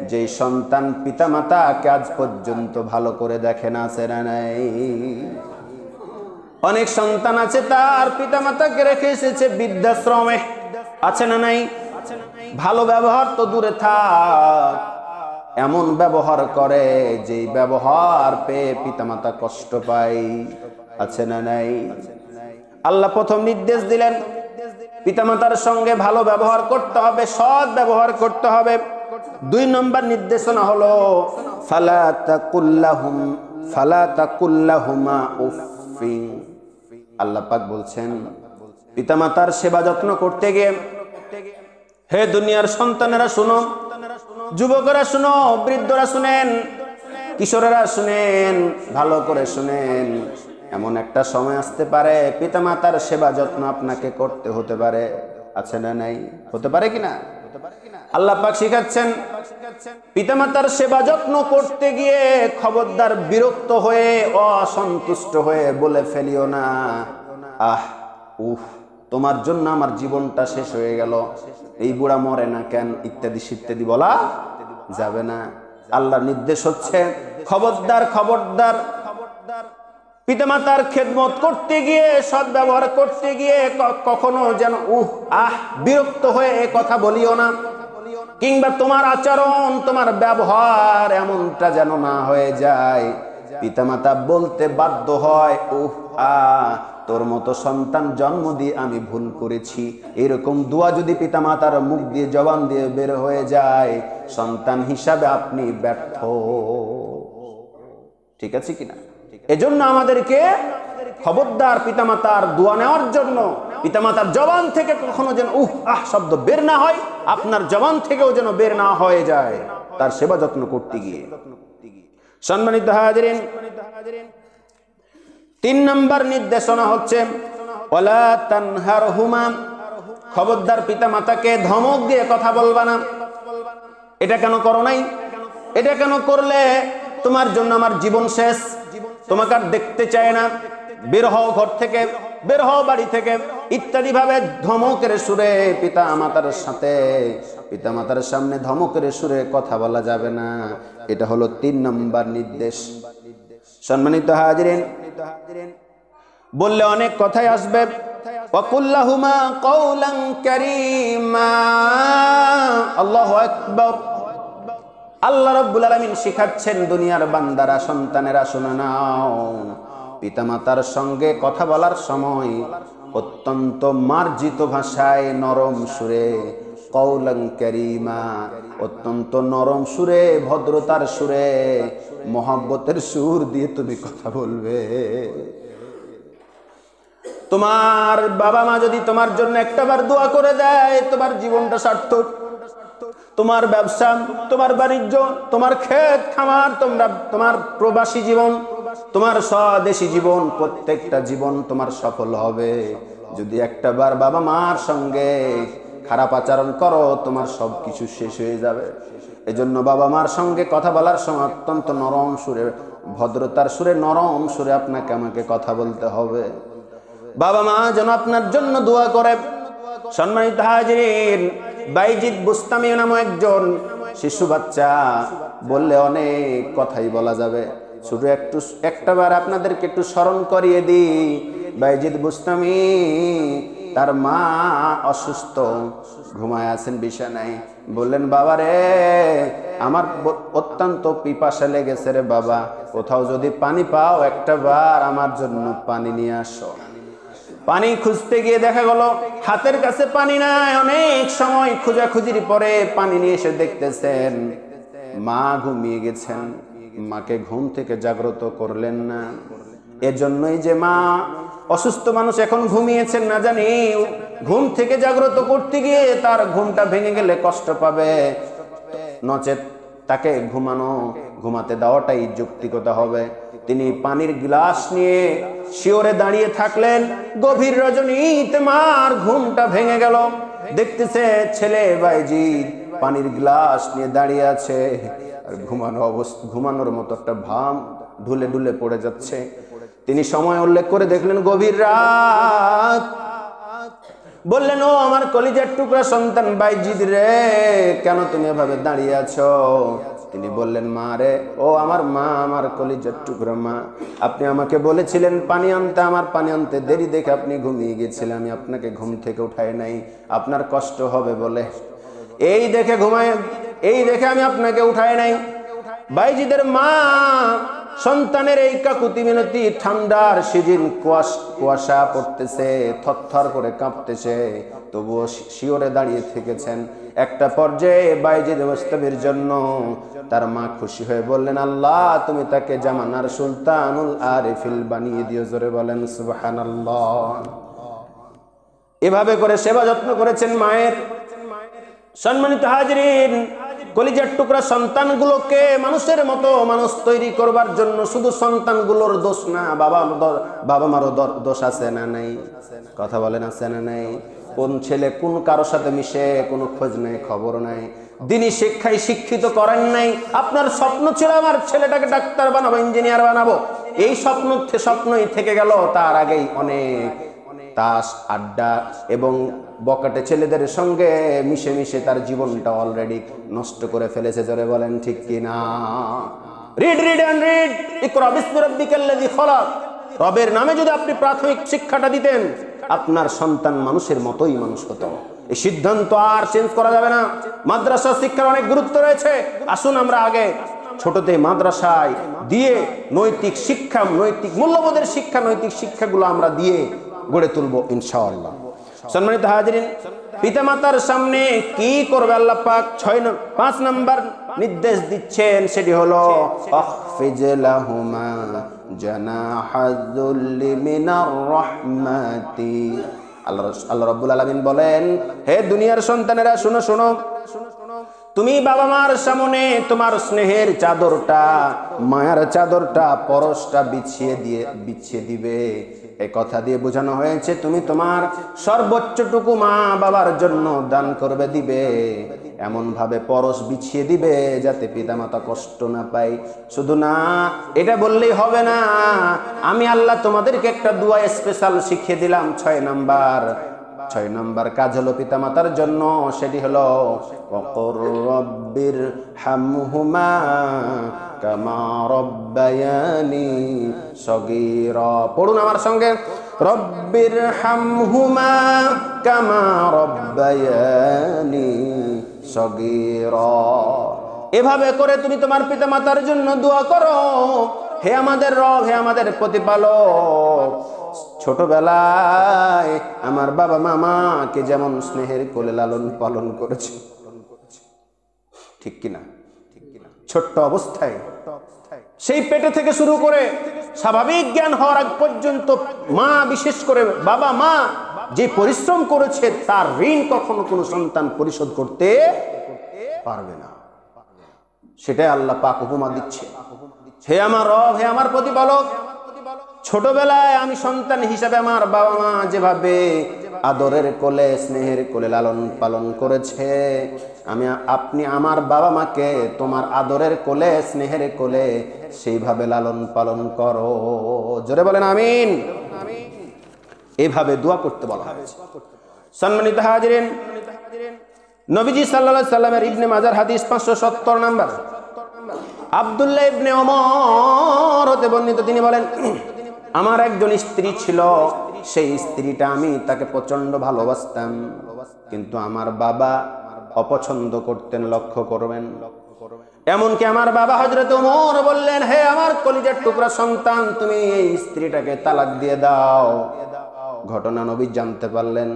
যেই সন্তান পিতামাতাকে আজ পর্যন্ত ভালো করে দেখে না, আছে না নাই? অনেক সন্তান আছে তার পিতামাতাকে রেখে এসেছে বৃদ্ধাশ্রমে, আছে না নাই? ভালো ব্যবহার তো দূরে থাক, এমন ব্যবহার করে যেই ব্যবহার পেয়ে পিতামাতা কষ্ট পায়, আছে না নাই? আল্লাহ প্রথম নির্দেশ দিলেন পিতামাতার সঙ্গে ভালো ব্যবহার করতে হবে, সৎ ব্যবহার করতে হবে। 2 নম্বর নির্দেশনা হলো ফালা তাকুল্লাহুমা উফফি। আল্লাহ পাক বলছেন, পিতামাতার সেবা যত্ন করতে গিয়ে, হে দুনিয়ার সন্তানেরা শুনো, যুবকেরা শুনো, বৃদ্ধরা শুনেন, কিশোরেরা শুনেন, ভালো করে শুনেন। এমন একটা সময় আসতে পারে পিতামাতার সেবা যত্ন আপনাকে করতে হতে পারে, আছে না নাই? হতে পারে কিনা? আল্লাহ পাক শিখাচ্ছেন, পিতামাতার সেবা যত্ন করতে গিয়ে খবরদার বিরক্ত হয়ে, অসন্তুষ্ট হয়ে বলে ফেলিও না, আহ উহ তোমার জন্য আমার জীবনটা শেষ হয়ে গেল, এই বুড়া মরে না কেন, ইত্যাদি ইত্যাদি বলা যাবে না। আল্লাহর নির্দেশ হচ্ছে খবরদার, খবরদার, পিতামাতার খেদমত করতে গিয়ে, সৎ ব্যবহার করতে গিয়ে কখনো যেন বিরক্ত হয়ে কথা বলিও না, কিংবা তোমার আচরণ, তোমার ব্যবহার এমনটা যেন না হয়ে যায় পিতামাতা বলতে বাধ্য হয়, তোর মতো সন্তান জন্ম দিয়ে আমি ভুল করেছি। এরকম দোয়া যদি পিতামাতার মুখ দিয়ে, জবান দিয়ে বের হয়ে যায়, সন্তান হিসাবে আপনি ব্যর্থ। ঠিক আছে কিনা? এজন্য আমাদেরকে খবরদার পিতামাতার দোয়া নেওয়ার জন্য, পিতামাতার জবান থেকে কখনো যেন শব্দ বের না হয়, আপনার জবান থেকেও যেন বের না হয়ে যায় তার সেবা যত্ন করতে গিয়ে। সম্মানিত হাজিরিন, 3 নম্বর নির্দেশনা হচ্ছে ওয়ালা তানহারহুমা। খবরদার পিতামাতাকে ধমক দিয়ে কথা বলবা না। এটা কেন করো নাই, এটা কেন করলে তোমার জন্য আমার জীবন শেষ, তোমাকে আর দেখতে চায় না, বের হও ঘর থেকে, বের হও বাড়ি থেকে, ইত্যাদি ভাবে ধমকের সুরে পিতামাতার সাথে, পিতামাতার সামনে ধমকের সুরে কথা বলা যাবে না। এটা হলো 3 নম্বর নির্দেশ। সম্মানিত হাজিরিন, বললে অনেক কথাই আসবে। ওয়াকুল লাহুমা কওলান কারীমা। আল্লাহু আকবার। আল্লাহ রাব্বুল আলামিন শিখাচ্ছেন, দুনিয়ার বান্দারা, সন্তানেরা শুনে নাও, পিতামাতার সঙ্গে কথা বলার সময় অত্যন্ত মার্জিত ভাষায়, নরম সুরে, কওলান কারীমা, অত্যন্ত নরম সুরে, ভদ্রতার সুরে, মহব্বতের সুর দিয়ে তুমি কথা বলবে। তোমার বাবা মা যদি তোমার জন্য একটাবার দোয়া করে দেয়, তোমার জীবনটা সার্থক। তোমার ব্যবসা, তোমার বাণিজ্য, তোমার ক্ষেত খামার, তোমার প্রবাসী জীবন, তোমার স্বদেশী জীবন, প্রত্যেকটা জীবন তোমার সফল হবে যদি একটাবার বাবা মার সঙ্গে খারাপ আচরণ করো। তোমার সবকিছু শেষ হয়ে যাবে। এজন্য বাবা মার সঙ্গে কথা বলার সময় অত্যন্ত নরম সুরে, ভদ্রতার সুরে, নরম সুরে আপনাকে আমাকে কথা বলতে হবে। বাবা মা যেন আপনার জন্য দোয়া করে। সম্মানিত হাজিরিন, বাইজিদ বুস্তামি নামক একজন শিশু বাচ্চা, বললে অনেক কথাই বলা যাবে, শুধু একটাবার আপনাদেরকে একটু স্মরণ করিয়ে দিই। বাইজিদ বুস্তামি, তার মা অসুস্থ, ঘুমায় আছেন বিছানায়। বললেন, বাবা রে, আমার অত্যন্ত পিপাসা লেগেছে রে বাবা, কোথাও যদি পানি পাও একটাবার আমার জন্য পানি নিয়ে আসো। পানি খুঁজতে গিয়ে দেখা গেল হাতের কাছে পানি নাই। অনেক সময় খোঁজাখুঁজির পরে পানি নিয়ে এসে দেখতেছেন মা ঘুমিয়ে গেছেন। মাকে ঘুম থেকে জাগ্রত করলেন না। এজন্যই যে মা, অসুস্থ মানুষ এখন ঘুমিয়েছেন না জানি, ঘুম থেকে জাগ্রত করতে গিয়ে তার ঘুমটা ভেঙে গেলে কষ্ট পাবে, নচেত তাকে ঘুমাতে দেওয়াটাই যৌক্তিকতা হবে। তিনি পানির গ্লাস নিয়ে শিওরে দাঁড়িয়ে থাকলেন। গভীর রজনীতে মার ঘুমটা ভেঙে গেল। দেখতেছে ছেলে বাইজিদ পানির গ্লাস নিয়ে দাঁড়িয়ে আছে, আর ঘুমানোর মতো একটা ভাম ঢুলে ঢুলে পড়ে যাচ্ছে। তিনি সময় উল্লেখ করে দেখলেন গভীর রাত। বললেন, ও আমার কলিজার টুকরা সন্তান বাইজিদ রে, কেন তুমি এভাবে দাঁড়িয়ে আছো? তিনি বললেন, মা রে, ও আমার মা, আমার কলিজার টুকরা মা, আপনি আমাকে বলেছিলেন পানি আনতে, আমার পানি আনতে দেরি দেখে আপনি ঘুমিয়ে গেছিলেন, আমি আপনাকে ঘুম থেকে উঠাই নাই, আপনার কষ্ট হবে বলে এই দেখে আমি আপনাকে উঠাই নাই। বাইজিদের মা সন্তানের এই কাকুতি মিনতি, ঠান্ডার সিজন, কুয়াশা পড়তেছে, থরথর করে কাঁপতেছে, তবুও শিওরে দাঁড়িয়ে থেকেছেন। একটা পর্যায়ে বাইজিদ বুস্তামির জন্য তার মা খুশি হয়ে বললেন, আল্লাহ তুমি তাকে জামানার সুলতানুল আরিফিল বানিয়ে দিও। জোরে বলেন সুবহানাল্লাহ। এভাবে করে সেবা যত্ন করেছেন মায়ের। সম্মানিত হাজিরিন, কলিজার টুকরা সন্তানগুলোকে মানুষের মতো মানুষ তৈরি করবার জন্য শুধু সন্তানগুলোর দোষ না, বাবা মারও দোষ আছে না নাই? কথা বলেন, আছে না নাই? কোন ছেলে কোন কারোর সাথে মিশে কোনো খোঁজ নাই, খবর নাই। দিনী শিক্ষায় শিক্ষিত করেন নাই। আপনার স্বপ্ন ছিল আমার ছেলেটাকে ডাক্তার বানাবো, ইঞ্জিনিয়ার বানাবো, এই স্বপ্নই থেকে গেল। তার আগেই অনেক তাস আড্ডা এবং বকাটে ছেলেদের সঙ্গে মিশে মিশে তার জীবনটা অলরেডি নষ্ট করে ফেলেছে। জোরে বলেন ঠিক কিনা? রিড অ্যান্ড রিড, ইকরা বিসমি রাব্বিকাল্লাযী খলাক। রবের নামে যদি আপনি প্রাথমিক শিক্ষাটা দিতেন, আপনার সন্তান মানুষের মতোই মানুষ হতো। এই সিদ্ধান্ত আর চেঞ্জ করা যাবে না। মাদ্রাসা শিক্ষার অনেক গুরুত্ব রয়েছে। আসুন আমরা আগে ছোটতে মাদ্রাসায় দিয়ে নৈতিক শিক্ষা, নৈতিক মূল্যবোধের শিক্ষা, নৈতিক শিক্ষাগুলো আমরা দিয়ে গড়ে তুলবো ইনশাআল্লাহ। সম্মানিত হাজিরিন, পিতামাতার সামনে কি করবে আল্লাহ পাক 5 নাম্বার নির্দেশ দিচ্ছেন, সেটি হলো আখফিজ লাহুমা জানাহাযুল্লি মিনার রাহমাতি। আল্লাহ রাব্বুল আলামিন বলেন, হে দুনিয়ার সন্তানেরা, শোনো, তুমি বাবা মার সামনে তোমার স্নেহের চাদরটা, মায়ার চাদরটা, পরশটা বিছিয়ে দিবে। এই কথা দিয়ে বোঝানো হয়েছে তুমি তোমার সর্বোচ্চটুকু মা বাবার জন্য দান করবে, দিবে, এমন ভাবে পরশ বিছিয়ে দিবে যাতে পিতামাতা কষ্ট না পায়। শুধু না, এটা বললেই হবে না, আমি আল্লাহ তোমাদেরকে একটা দোয়া স্পেশাল শিখিয়ে দিলাম। 6 নাম্বার কাজ হলো পিতামাতার জন্য, সেটি হলো ওয়াকুর রাব্বির হামহুমা কামা রব্বায়ানি সগীরা। পড়ুন আমার সঙ্গে, রব্বির হামহুমা কামা রব্বায়ানি সগীরা। এভাবে করে তুমি তোমার পিতামাতার জন্য দোয়া করো, হে আমাদের রব, হে আমাদের প্রতিপালক, ছোটবেলায় আমার বাবা মামাকে যেমন স্নেহের কোলে লালন পালন করেছে, ঠিক কিনা? ছোট্ট অবস্থায় সেই পেটে থেকে শুরু করে স্বাভাবিক জ্ঞান হওয়ার আগ পর্যন্ত মা, বিশেষ করে বাবা মা যে পরিশ্রম করেছে তার ঋণ কখনো কোনো সন্তান পরিশোধ করতে পারবে না। সেটাই আল্লাহ পাক উপমা দিচ্ছে, হে আমার রব, হে আমার প্রতিপালক, ছোটবেলায় আমি সন্তান হিসাবে আমার বাবা মা যেভাবে আদরের কোলে স্নেহের কোলে লালন পালন করেছে, আপনি আমার বাবা মাকে তোমার আদরের কোলে স্নেহের কোলে সেইভাবে লালন পালন করো। জোরে বলেন আমিন। এইভাবে দোয়া করতে বলা হয়েছে। সম্মানিত হাজিরিন, নবীজি সাল্লাল্লাহু আলাইহি সাল্লামের ইবনে মাজার হাদিস 570 নাম্বার, আব্দুল্লাহ ইবনে ওমর হতে বর্ণিত, তিনি বলেন, আমার একজন স্ত্রী ছিল, সেই স্ত্রীটা আমি তাকে প্রচন্ড ভালোবাসতাম, কিন্তু আমার বাবা অপছন্দ করতেন। লক্ষ্য করবেন, এমনকি আমার বাবা হযরত ওমর বললেন, হে আমার কলিজার টুকরা সন্তান, তুমি এই স্ত্রীটাকে তালাক দিয়ে দাও। ঘটনা নবী জানতে পারলেন।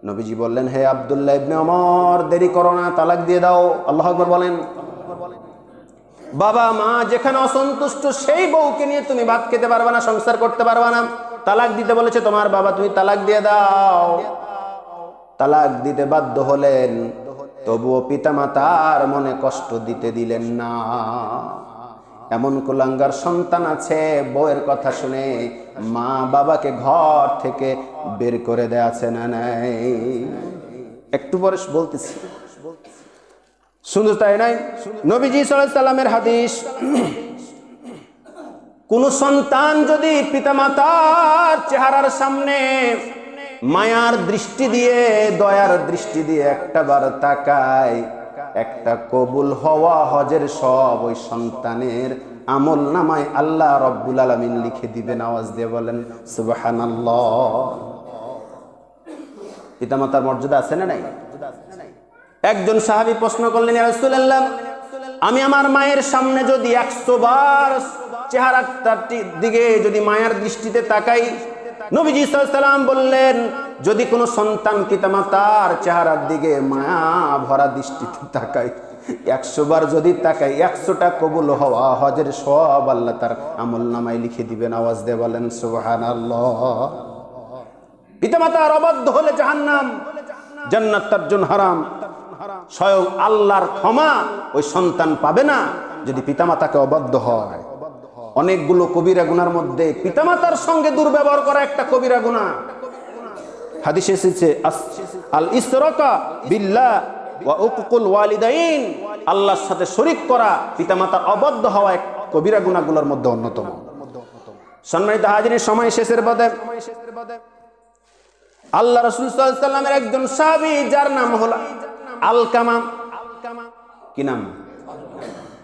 নবীজি বললেন, হে আব্দুল্লাহ ইবনে ওমর, দেরি করো না, তালাক দিয়ে দাও। আল্লাহু আকবার বলেন। বাবা মা যেখানে অসন্তুষ্ট, সেই বউকে নিয়ে তুমি ভাত খেতে পারবে না, সংসার করতে পারবে না, তালাক দিতে বলেছে তোমার বাবা, তুমি তালাক দিয়ে দাও। তালাক দিতে বাধ্য হলেন, তবুও পিতামাতার মনে কষ্ট দিতে দিলেন না। এমন কুলাঙ্গার সন্তান আছে, বউয়ের কথা শুনে মা বাবাকে ঘর থেকে বের করে দেয়া আছে না নাই? একটু পরে বলতেছি, শুধু তাই নাই, নবীজি সাল্লাল্লাহু আলাইহি সাল্লামের হাদিস, কোন সন্তান যদি পিতামাতার চেহারার সামনে মায়ার দৃষ্টি দিয়ে, দয়ার দৃষ্টি দিয়ে একটা বার তাকায়, একটা কবুল হওয়া হজের সব ওই সন্তানের আমল নামায় আল্লাহ রব্বুল আলামিন লিখে দিবেন। আওয়াজ দিয়ে বলেন সুবহানাল্লাহ। পিতামাতার মর্যাদা আছে না নাই? একজন সাহাবী প্রশ্ন করলেন, ইয়া রাসূলুল্লাহ, আমি আমার মায়ের সামনে যদি 100 বার চেহারাটার দিকে যদি মায়ার দৃষ্টিতে তাকাই, নবীজি সাল্লাল্লাহু আলাইহি সাল্লাম বললেন, যদি কোনো সন্তান পিতামাতার চেহারার দিকে মায়া ভরা দৃষ্টিতে তাকায়, 100 বার যদি তাকায়, 100টা কবুল হওয়া হজের সব আল্লাহ তার আমল নামায় লিখে দিবেন। আওয়াজ দিয়ে বলেন সুবহানাল্লাহ। পিতামাতার অবাধ্য হলে জাহান্নাম, জান্নাত তার জন্য হারাম। স্বয়ং আল্লাহর ক্ষমা ওই সন্তান পাবে না যদি পিতামাতাকে অবাধ্য হয়। অনেকগুলো কবিরা গুনার মধ্যে পিতামাতার সঙ্গে দুর্ব্যবহার করা একটা কবিরা গুনাহ। হাদিসে এসেছে, আল ইসরাকা বিল্লাহ ওয়া উকুকুল ওয়ালিদাইন, আল্লাহর সাথে শরীক করা, পিতামাতার অবাধ্য হওয়া এক কবিরা গুনাহগুলোর মধ্যে অন্যতম। সম্মানিত হাজিরিন, সময় শেষের পথে, আল্লাহ রাসূল সাল্লাল্লাহু আলাইহি সাল্লামের একজন সাহাবী, যার নাম হলো আলকামা, কি নাম?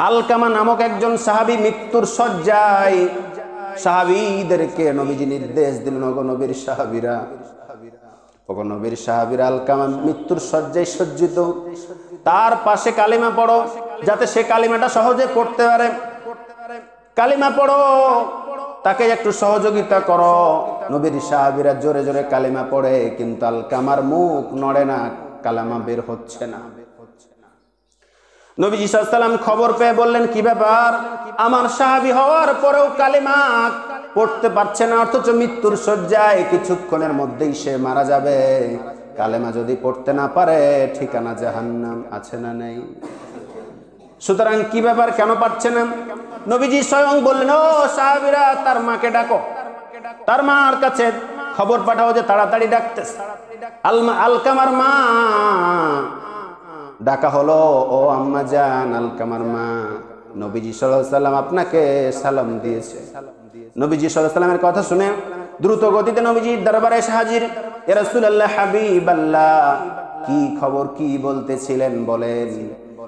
আলকামা নামক একজন সাহাবী মৃত্যুর শয্যায়। সাহাবীদেরকে নবীজি নির্দেশ দিলেন, ওগো নবীর সাহাবীরা, ওগো নবীর সাহাবীরা, আলকামা মৃত্যুর শয্যায় সজ্জিত, তার পাশে কালিমা পড়ো, যাতে সে কালিমাটা সহজে পড়তে পারে। কালিমা পড়ো, তাকে একটু সহযোগিতা করো। নবীর সাহাবীরা জোরে জোরে কালিমা পড়ে, কিন্তু আলকামার মুখ নড়ে না, কালিমা বের হচ্ছে না। নবীজি সাল্লাল্লাহু আলাইহি সাল্লাম খবর পেয়ে বললেন, কি ব্যাপার, আমার সাহাবী হওয়ার পরেও কালিমা পড়তে পারছে না, অথচ মৃত্যুর শয্যায়, কিছুক্ষণের মধ্যেই সে মারা যাবে। কালেমা যদি পড়তে না পারে, ঠিকানা জাহান্নাম, আছে না নেই? সুতরাং কি ব্যাপার, কেন পারছে না? নবীজি স্বয়ং বললেন, ও সাহাবীরা, তার মাকে ডাকো, তার মার কাছে খবর পাঠাও যে তাড়াতাড়ি ডাকতেছে। আলকামার মা ডাকা হলো, ও আম্মা জান, আলকামার মা, নবীজি সাল্লাল্লাহু আলাইহি সাল্লাম আপনাকে সালাম দিয়েছে। নবীজি সাল্লাল্লাহু আলাইহি সাল্লামের কথা শুনে দ্রুত গতিতে নবীজির দরবারে এসে হাজির। ইয়া রাসূলুল্লাহ, হাবিবাল্লাহ, কি খবর, কি বলতেছিলেন বলেন।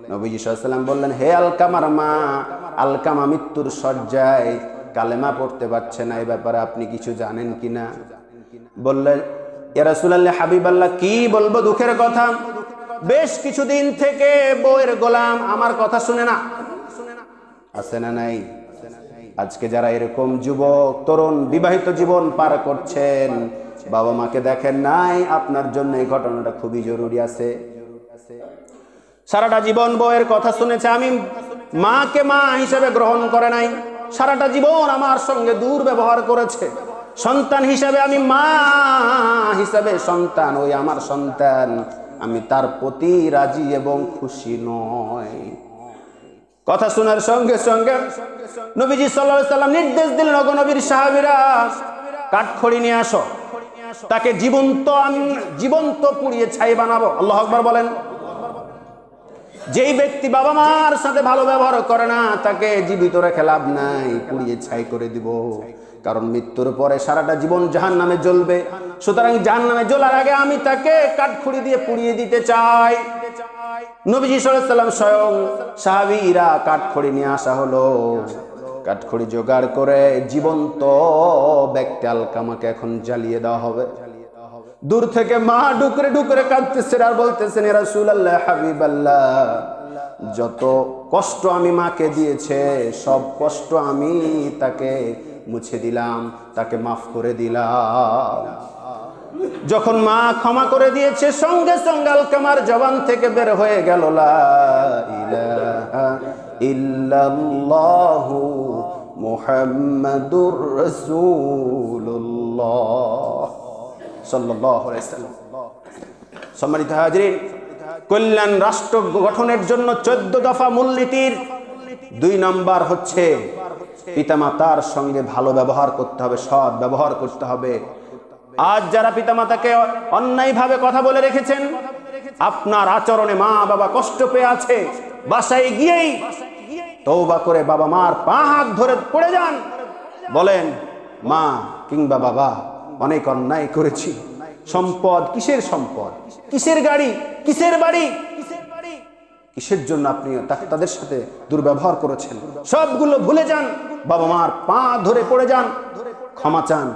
নবীজি সাল্লাল্লাহু আলাইহি ওয়াসাল্লাম বললেন, হে আলকামার মা, আলকামা মৃত্যুর শয্যায়, কালেমা পড়তে পারছে না, এই ব্যাপারে আপনি কিছু জানেন কিনা? বললেন, ইয়া রাসূলুল্লাহ, হাবিবাল্লাহ, কি বলবো দুঃখের কথা, বেশ কিছুদিন থেকে বউয়ের গোলাম আমার কথা শুনে না। আছে না নাই? আজকে যারা এরকম যুবক তরুণ বিবাহিত জীবন পার করছেন, বাবা মাকে দেখেন নাই, আপনার জন্য এই ঘটনাটা খুবই জরুরি আছে। সারাটা জীবন বউয়ের কথা শুনেছে, আমি মাকে মা হিসেবে গ্রহণ করে নাই, সারাটা জীবন আমার সঙ্গে দুর্ব্যবহার করেছে, সন্তান হিসেবে আমি মা হিসেবে সন্তান, ওই আমার সন্তান, আমি তার প্রতি রাজি এবং খুশি নয়। কথা শোনার সঙ্গে সঙ্গে নবীজি সাল্লাল্লাহু আলাইহি ওয়াসাল্লাম নির্দেশ দিলেন, ওগো নবীর সাহাবীরা, কাঠখড়ি নিয়ে আসো, তাকে জীবন্ত পুড়িয়ে ছাই বানাবো। আল্লাহু আকবার বলেন। যেই ব্যক্তি বাবা মার সাথে ভালো ব্যবহার করে না, তাকে জীবিত রেখে লাভ নাই, পুড়িয়ে ছাই করে দিব। কারণ মৃত্যুর পরে সারাটা জীবন জাহান্নামে জ্বলবে। সুতরাং জাহান্নামে জ্বলার আগে আমি তাকে কাঠখড়ি দিয়ে পুড়িয়ে দিতে চাই। নবীজি সাল্লাল্লাহু আলাইহি ওয়াসাল্লাম স্বয়ং সাহাবীরা কাঠখড়ি নিয়ে আসা হলো। কাঠখড়ি জোগাড় করে জীবন্ত ব্যক্তি আলকামাকে এখন জ্বালিয়ে দেওয়া হবে। দূর থেকে মা ডুকরে ডুকরে কাঁদতেছেন আর বলতেছেন, ইয়া রাসূলুল্লাহ, হাবিবাল্লাহ, যত কষ্ট আমি মাকে দিয়েছে সব কষ্ট আমি তাকে মুছে দিলাম, তাকে মাফ করে দিলাম। যখন মা ক্ষমা করে দিয়েছে, সঙ্গে সঙ্গে আলকামার জবান থেকে বের হয়ে গেল, লা ইলাহা ইল্লাল্লাহু মুহাম্মাদুর রাসূলুল্লাহ সাল্লাল্লাহু আলাইহি ওয়াসাল্লাম। সম্মানিত হাজিরিন, কল্যাণ রাষ্ট্র গঠনের জন্য 14 দফা মূলনীতির 2 নম্বর হচ্ছে পিতামাতার সঙ্গে ভালো ব্যবহার করতে হবে, সৎ ব্যবহার করতে হবে। আজ যারা পিতামাতাকে অন্যায়ভাবে কথা বলে রেখেছেন, আপনার আচরণে মা বাবা কষ্ট পেয়ে আছে, বাসায় গিয়েই তওবা করে বাবা মার পা হাত ধরে পড়ে যান, বলেন, মা কিংবা বাবা, অনেক অন্যায় করেছি। সম্পদ কিসের সম্পদ, কিসের গাড়ি, কিসের বাড়ি, কিসের জন্য আপনি তাদের সাথে দুর্ব্যবহার করেছেন, সবগুলো ভুলে যান, বাবা মার পা ধরে পড়ে যান, ক্ষমা চান,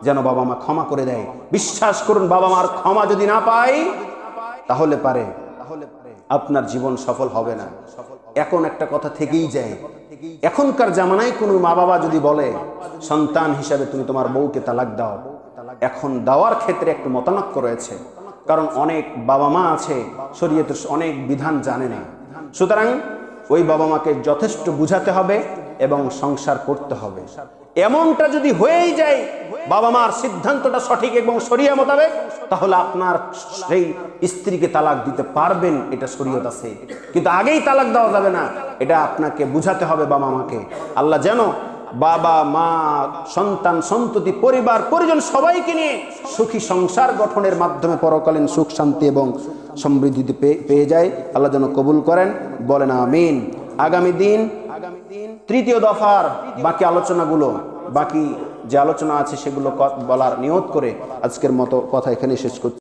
যেন বাবা মা ক্ষমা করে দেয়। বিশ্বাস করুন, বাবা মার ক্ষমা যদি না পাই, তাহলে পারে আপনার জীবন সফল হবে না। এখন একটা কথা থেকেই যায়, এখনকার জামানায় কোনো মা বাবা যদি বলে সন্তান হিসাবে তুমি তোমার বউকে তালাক দাও, এখন দেওয়ার ক্ষেত্রে একটু মতানক্য রয়েছে। কারণ অনেক বাবা মা আছে শরীয়তের অনেক বিধান জানে না। সুতরাং ওই বাবা মাকে যথেষ্ট বুঝাতে হবে এবং সংসার করতে হবে। এমনটা যদি হয়েই যায়, বাবা মার সিদ্ধান্তটা সঠিক এবং শরিয়া মোতাবেক, তাহলে আপনার সেই স্ত্রীকে তালাক দিতে পারবেন, এটা শরীয়ত আছে। কিন্তু আগেই তালাক দেওয়া যাবে না, এটা আপনাকে বুঝাতে হবে বাবা মাকে। আল্লাহ যেন বাবা মা সন্তান সন্ততি পরিবার পরিজন সবাইকে নিয়ে সুখী সংসার গঠনের মাধ্যমে পরকালীন সুখ শান্তি এবং সমৃদ্ধি পেয়ে যায়। আল্লাহ যেন কবুল করেন, বলেন আমিন। আগামী দিন 3য় দফার বাকি আলোচনাগুলো, বাকি যে আলোচনা আছে সেগুলো বলার নিয়ত করে আজকের মতো কথা এখানে শেষ করছি।